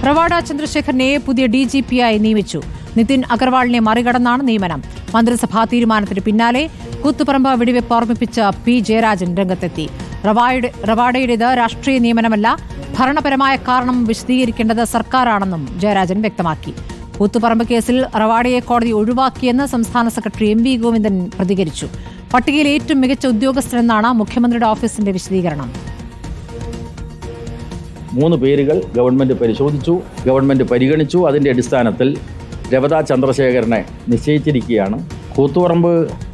റവാഡ ചന്ദ്രശേഖരനെ പുതിയ DGP-ആയി നിയമിച്ചു. നിതിൻ അഗർവാളിനെ മറികടന്നാണ് നിയമനം. മന്ത്രിസഭാ തീരുമാനത്തിന് പിന്നാലെ കൂത്തുപറമ്പ് വെടിവെപ്പ് ഓർമ്മിപ്പിച്ച P. ജയരാജൻ രംഗത്തെത്തി. റവാഡയുടേത് രാഷ്ട്രീയ നിയമനമല്ല, ഭരണപരമായ കാരണം വിശദീകരിക്കേണ്ടത് സർക്കാരാണെന്നും ജയരാജൻ വ്യക്തമാക്കി. കൂത്തുപറമ്പ് കേസിൽ റവാഡയെ കോടതി ഒഴിവാക്കിയെന്ന് സംസ്ഥാന സെക്രട്ടറി MV ഗോവിന്ദൻ പ്രതികരിച്ചു. പട്ടികയിൽ ഏറ്റവും മികച്ച ഉദ്യോഗസ്ഥരെന്നാണ് മുഖ്യമന്ത്രിയുടെ ഓഫീസിന്റെ വിശദീകരണം. 3 പേരുകൾ ഗവൺമെന്റ് പരിശോധിച്ചു, ഗവൺമെന്റ് പരിഗണിച്ചു. അതിന്റെ അടിസ്ഥാനത്തിൽ റവാഡ ചന്ദ്രശേഖരനെ നിശ്ചയിച്ചിരിക്കുകയാണ്. കൂത്തുപറമ്പ്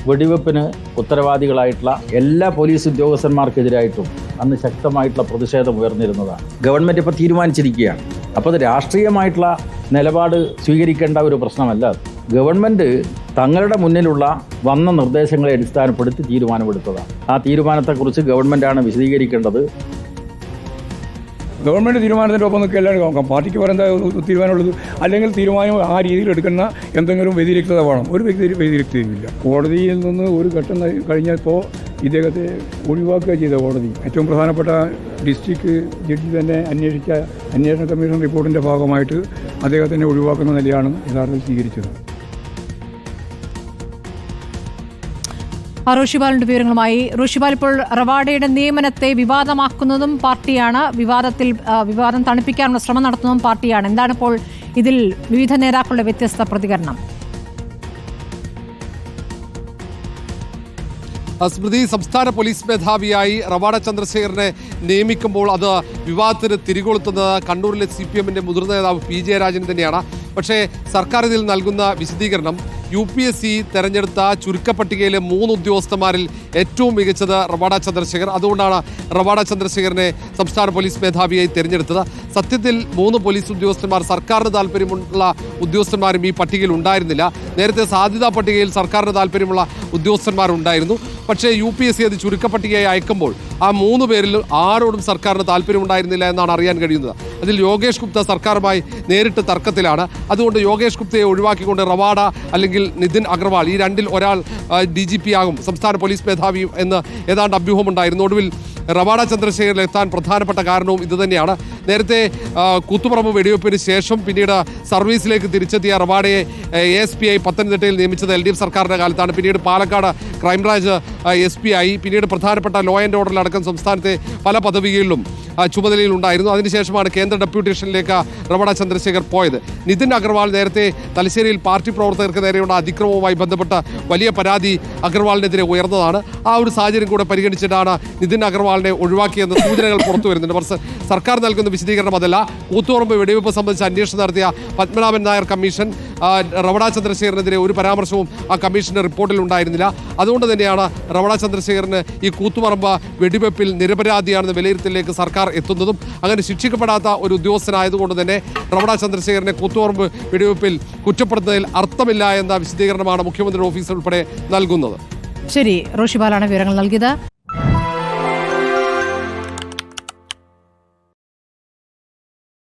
വെടിവെപ്പിന് ഉത്തരവാദികളായിട്ടുള്ള എല്ലാ പോലീസ് ഉദ്യോഗസ്ഥന്മാർക്കെതിരായിട്ടും അന്ന് ശക്തമായിട്ടുള്ള പ്രതിഷേധം ഉയർന്നിരുന്നതാണ്. ഗവൺമെന്റ് ഇപ്പോൾ തീരുമാനിച്ചിരിക്കുകയാണ്. അപ്പോൾ അത് രാഷ്ട്രീയമായിട്ടുള്ള നിലപാട് സ്വീകരിക്കേണ്ട ഒരു പ്രശ്നമല്ല. ഗവൺമെന്റ് തങ്ങളുടെ മുന്നിലുള്ള വന്ന നിർദ്ദേശങ്ങളെ അടിസ്ഥാനപ്പെടുത്തി തീരുമാനമെടുത്തതാണ്. ആ തീരുമാനത്തെക്കുറിച്ച് ഗവൺമെന്റാണ് വിശദീകരിക്കേണ്ടത്. ഗവൺമെൻറ് തീരുമാനത്തിൻ്റെ ഒപ്പം നിൽക്കുക എല്ലാവരും നോക്കാം. പാർട്ടിക്ക് പറയുന്ന തീരുമാനമുള്ളത് അല്ലെങ്കിൽ തീരുമാനം ആ രീതിയിൽ എടുക്കുന്ന എന്തെങ്കിലും വ്യതിരിക്തത വേണം. ഒരു വ്യതിരിക്തതയുമില്ല. കോടതിയിൽ നിന്ന് ഒരു ഘട്ടം കഴിഞ്ഞപ്പോൾ ഇദ്ദേഹത്തെ ഒഴിവാക്കുക ചെയ്ത കോടതി. ഏറ്റവും പ്രധാനപ്പെട്ട ഡിസ്ട്രിക്ട് ജഡ്ജി തന്നെ അന്വേഷിച്ച അന്വേഷണ കമ്മീഷൻ റിപ്പോർട്ടിൻ്റെ ഭാഗമായിട്ട് അദ്ദേഹത്തിനെ ഒഴിവാക്കുന്ന നിലയാണ് യഥാർത്ഥത്തിൽ സ്വീകരിച്ചത്. റോഷിബാലിന്റെ വിവരങ്ങളുമായി. റോഷിബാൽ, ഇപ്പോൾ റവാഡയുടെ നിയമനത്തെ വിവാദമാക്കുന്നതും പാർട്ടിയാണ്, വിവാദം തണുപ്പിക്കാനുള്ള ശ്രമം നടത്തുന്നതും പാർട്ടിയാണ്. എന്താണ് ഇപ്പോൾ ഇതിൽ വിവിധ നേതാക്കളുടെ വ്യത്യസ്ത പ്രതികരണം? സ്മൃതി, സംസ്ഥാന പോലീസ് മേധാവിയായി റവാഡ ചന്ദ്രശേഖരനെ നിയമിക്കുമ്പോൾ അത് വിവാദത്തിന് തിരികൊളുത്തുന്നത് കണ്ണൂരിലെ CPM-ന്റെ മുതിർന്ന നേതാവ് P. ജയരാജൻ തന്നെയാണ്. പക്ഷേ സർക്കാർ ഇതിൽ നൽകുന്ന വിശദീകരണം UPSC തെരഞ്ഞെടുത്ത ചുരുക്കപ്പട്ടികയിലെ 3 ഉദ്യോഗസ്ഥന്മാരിൽ ഏറ്റവും മികച്ചത് റവാഡ ചന്ദ്രശേഖർ. അതുകൊണ്ടാണ് റവാഡ ചന്ദ്രശേഖരനെ സംസ്ഥാന പോലീസ് മേധാവിയായി തിരഞ്ഞെടുത്തത്. സത്യത്തിൽ 3 പോലീസ് ഉദ്യോഗസ്ഥന്മാർ സർക്കാരിന് താല്പര്യമുള്ള ഉദ്യോഗസ്ഥന്മാരും ഈ പട്ടികയിൽ ഉണ്ടായിരുന്നില്ല. നേരത്തെ സാധ്യതാ പട്ടികയിൽ സർക്കാരിന് താല്പര്യമുള്ള ഉദ്യോഗസ്ഥന്മാരുണ്ടായിരുന്നു. പക്ഷേ UPSC അത് ചുരുക്കപ്പട്ടികയായി അയക്കുമ്പോൾ ആ 3 പേരിൽ ആരോടും സർക്കാരിന് താല്പര്യമുണ്ടായിരുന്നില്ല എന്നാണ് അറിയാൻ കഴിയുന്നത്. അതിൽ യോഗേഷ് ഗുപ്ത സർക്കാരുമായി നേരിട്ട് തർക്കത്തിലാണ്. അതുകൊണ്ട് യോഗേഷ് ഗുപ്തയെ ഒഴിവാക്കിക്കൊണ്ട് റവാഡ അല്ലെങ്കിൽ നിതിൻ അഗർവാൾ, ഈ രണ്ടിൽ ഒരാൾ DGP ആകും, സംസ്ഥാന പോലീസ് മേധാവി എന്ന് ഏതാണ്ട് അഭ്യൂഹമുണ്ടായിരുന്നു. ഒടുവിൽ റവാഡ ചന്ദ്രശേഖരിൽ എത്താൻ പ്രധാനപ്പെട്ട കാരണവും ഇതുതന്നെയാണ്. നേരത്തെ കൂത്തുപറമ്പ് വെടിവെപ്പിന് ശേഷം പിന്നീട് സർവീസിലേക്ക് തിരിച്ചെത്തിയ റവാഡയെ ASP-ആയി പത്തനംതിട്ടയിൽ നിയമിച്ചത് LDF സർക്കാരിൻ്റെ കാലത്താണ്. പിന്നീട് പാലക്കാട് ക്രൈംബ്രാഞ്ച് SP ആയി. പിന്നീട് പ്രധാനപ്പെട്ട ലോ ആൻഡ് ഓർഡറിലടക്കം സംസ്ഥാനത്തെ പല പദവികളിലും ചുമതലയിലുണ്ടായിരുന്നു. അതിനുശേഷമാണ് കേന്ദ്ര ഡെപ്യൂട്ടേഷനിലേക്ക് റവാഡ ചന്ദ്രശേഖർ പോയത്. നിതിൻ അഗർവാൾ നേരത്തെ തലശ്ശേരിയിൽ പാർട്ടി പ്രവർത്തകർക്ക് നേരെയുള്ള അതിക്രമവുമായി ബന്ധപ്പെട്ട് വലിയ പരാതി അഗർവാളിനെതിരെ ഉയർന്നതാണ്. ആ ഒരു സാഹചര്യം കൂടെ പരിഗണിച്ചിട്ടാണ് നിതിൻ അഗർവാളിനെ ഒഴിവാക്കിയെന്ന് സൂചനകൾ പുറത്തു വരുന്നുണ്ട്. സർക്കാർ നൽകുന്ന വിശദീകരണം അതല്ല. കൂത്തുപറമ്പ് വെടിവെപ്പ് സംബന്ധിച്ച് അന്വേഷണം നടത്തിയ പത്മനാഭൻ നായർ കമ്മീഷൻ റവാഡ ചന്ദ്രശേഖരനെതിരെ ഒരു പരാമർശവും ആ കമ്മീഷന്റെ റിപ്പോർട്ടിൽ ഉണ്ടായിരുന്നില്ല. അതുകൊണ്ട് തന്നെയാണ് റവാഡ ചന്ദ്രശേഖരന് ഈ കൂത്തുപറമ്പ് വെടിവെപ്പിൽ നിരപരാധിയാണെന്ന വിലയിരുത്തലിലേക്ക് സർക്കാർ എത്തുന്നതും. അങ്ങനെ ശിക്ഷിക്കപ്പെടാത്ത ഒരു ഉദ്യോഗസ്ഥനായതുകൊണ്ട് തന്നെ റവാഡ ചന്ദ്രശേഖരനെ കൂത്തുപറമ്പ് വെടിവെപ്പിൽ കുറ്റപ്പെടുത്തുന്നതിൽ അർത്ഥമില്ല എന്ന വിശദീകരണമാണ് മുഖ്യമന്ത്രിയുടെ ഓഫീസ് ഉൾപ്പെടെ നൽകുന്നത്. ശരി, റോഷിബാലാണ് വിവരങ്ങൾ നൽകിയത്.